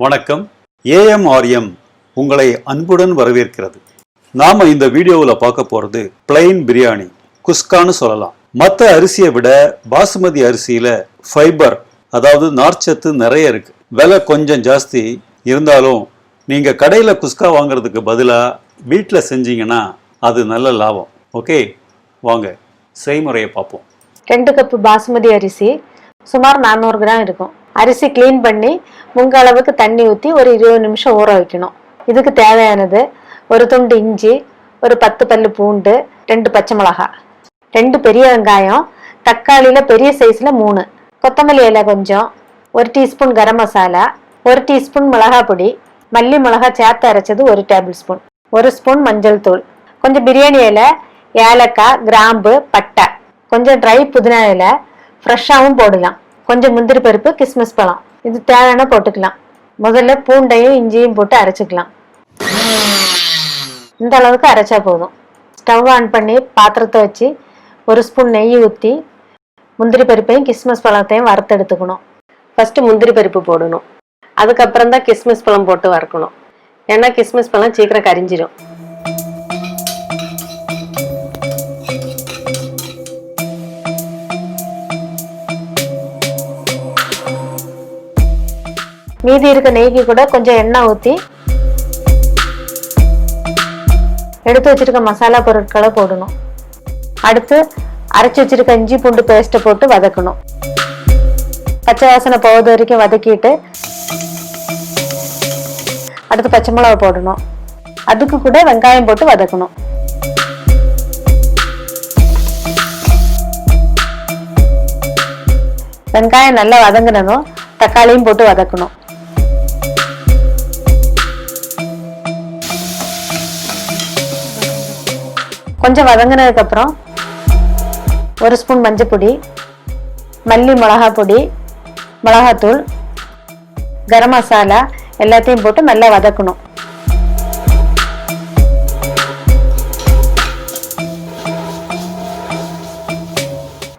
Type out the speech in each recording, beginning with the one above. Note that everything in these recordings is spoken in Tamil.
வணக்கம். AMRM உங்களை அன்புடன் வரவேற்கிறது. நாம இந்த வீடியோவில் பார்க்க போறது பிளைன் பிரியாணி, குஸ்கான்னு சொல்லலாம். மற்ற அரிசியை விட பாசுமதி அரிசியில ஃபைபர், அதாவது நார்ச்சத்து நிறைய இருக்கு. விலை கொஞ்சம் ஜாஸ்தி இருந்தாலும் நீங்க கடையில குஸ்கா வாங்குறதுக்கு பதிலா வீட்டில் செஞ்சீங்கன்னா அது நல்ல லாபம். ஓகே, வாங்க செய்முறையை பார்ப்போம். 2 கப் பாசுமதி அரிசி சுமார் 400 கிராம் இருக்கும். அரிசி கிளீன் பண்ணி முங்க அளவுக்கு தண்ணி ஊற்றி ஒரு 20 நிமிஷம் ஊற வைக்கணும். இதுக்கு தேவையானது ஒரு துண்டு இஞ்சி, ஒரு 10 பல்லு பூண்டு, 2 பச்சை மிளகாய், 2 பெரிய வெங்காயம், தக்காளியில் பெரிய சைஸில் 3, கொத்தமல்லி இலை கொஞ்சம், 1 டீஸ்பூன் கரம் மசாலா, 1 டீஸ்பூன் மிளகாய் பொடி, மல்லி மிளகாய் சேர்த்து அரைச்சது 1 டேபிள் ஸ்பூன், 1 ஸ்பூன் மஞ்சள் தூள், கொஞ்சம் பிரியாணி இலை, ஏலக்காய், கிராம்பு, பட்டை, கொஞ்சம் ட்ரை புதினா இலை, ஃப்ரெஷ்ஷாகவும் போடலாம், கொஞ்சம் முந்திரி பருப்பு, கிஸ்மிஸ் பழம். இது தேவையான போட்டுக்கலாம். முதல்ல பூண்டையும் இஞ்சியும் போட்டு அரைச்சிக்கலாம். இந்த அளவுக்கு அரைச்சா போதும். ஸ்டவ் ஆன் பண்ணி பாத்திரத்தை வச்சு 1 ஸ்பூன் நெய் ஊற்றி முந்திரி பருப்பையும் கிஸ்மிஸ் பழத்தையும் வறுத்து எடுத்துக்கணும். ஃபஸ்ட்டு முந்திரி பருப்பு போடணும். அதுக்கப்புறம் தான் கிஸ்மிஸ் பழம் போட்டு வறுக்கணும். ஏன்னா கிஸ்மிஸ் பழம் சீக்கிரம் கரிஞ்சிடும். மீதி இருக்க நெய்க்கு கூட கொஞ்சம் எண்ணெய் ஊற்றி எடுத்து வச்சிருக்க மசாலா பொருட்களை போடணும். அடுத்து அரைச்சி வச்சிருக்க இஞ்சி பூண்டு பேஸ்ட்டை போட்டு வதக்கணும். பச்சை வாசனை போவது வரைக்கும் வதக்கிட்டு அடுத்து பச்சை மிளகா போடணும். அதுக்கு கூட வெங்காயம் போட்டு வதக்கணும். வெங்காயம் நல்லா வதங்கினதும் தக்காளியும் போட்டு வதக்கணும். கொஞ்சம் வதங்கினதுக்கு அப்புறம் 1 ஸ்பூன் மஞ்சள் பொடி, மல்லி மிளகாய் பொடி, மிளகாத்தூள், கரம் மசாலா எல்லாத்தையும் போட்டு நல்லா வதக்கணும்.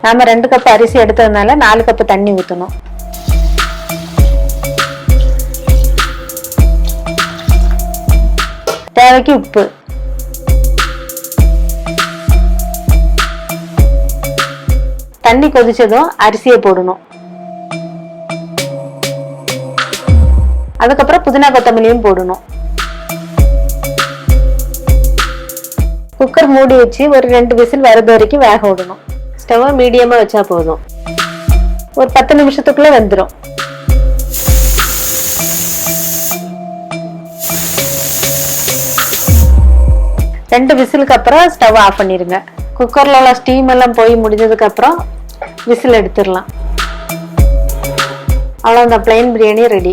நாம 2 கப் அரிசி எடுத்ததுனால 4 கப் தண்ணி ஊற்றணும். தேவைக்கு உப்பு, தண்ணி கொதிச்சதும் அரிசியை போடணும். அதுக்கப்புறம் புதினா கொத்தமல்லியும் போடணும். குக்கர் மூடி வச்சு ஒரு 2 விசில் வரது வரைக்கும் வேக விடணும். ஸ்டவ் மீடியமா வச்சா போதும். ஒரு 10 நிமிஷத்துக்குள்ள வெந்துடும். ரெண்டு விசிலுக்கு அப்புறம் ஸ்டவ் ஆஃப் பண்ணிடுங்க. குக்கரில் உள்ள ஸ்டீம் எல்லாம் போய் முடிஞ்சதுக்கு அப்புறம் விசில் எடுத்துடலாம். அவ்வளோ இந்த பிளைன் பிரியாணி ரெடி.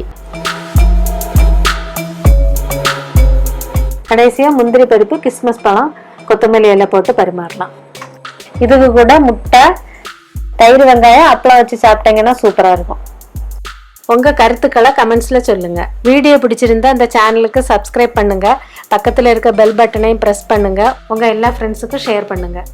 கடைசியாக முந்திரி பருப்பு, கிஸ்மிஸ் பழம், கொத்தமல்லி எல்லாம் போட்டு பரிமாறலாம். இதுக்கு கூட முட்டை, தயிர், வெங்காயம், அப்பளம் வச்சு சாப்பிட்டீங்கன்னா சூப்பராக இருக்கும். உங்கள் கருத்துக்களை கமெண்ட்ஸில் சொல்லுங்கள். வீடியோ பிடிச்சிருந்தா இந்த சேனலுக்கு சப்ஸ்கிரைப் பண்ணுங்கள். பக்கத்தில் இருக்க பெல் பட்டனையும் ப்ரெஸ் பண்ணுங்கள். உங்கள் எல்லா ஃப்ரெண்ட்ஸுக்கும் ஷேர் பண்ணுங்கள்.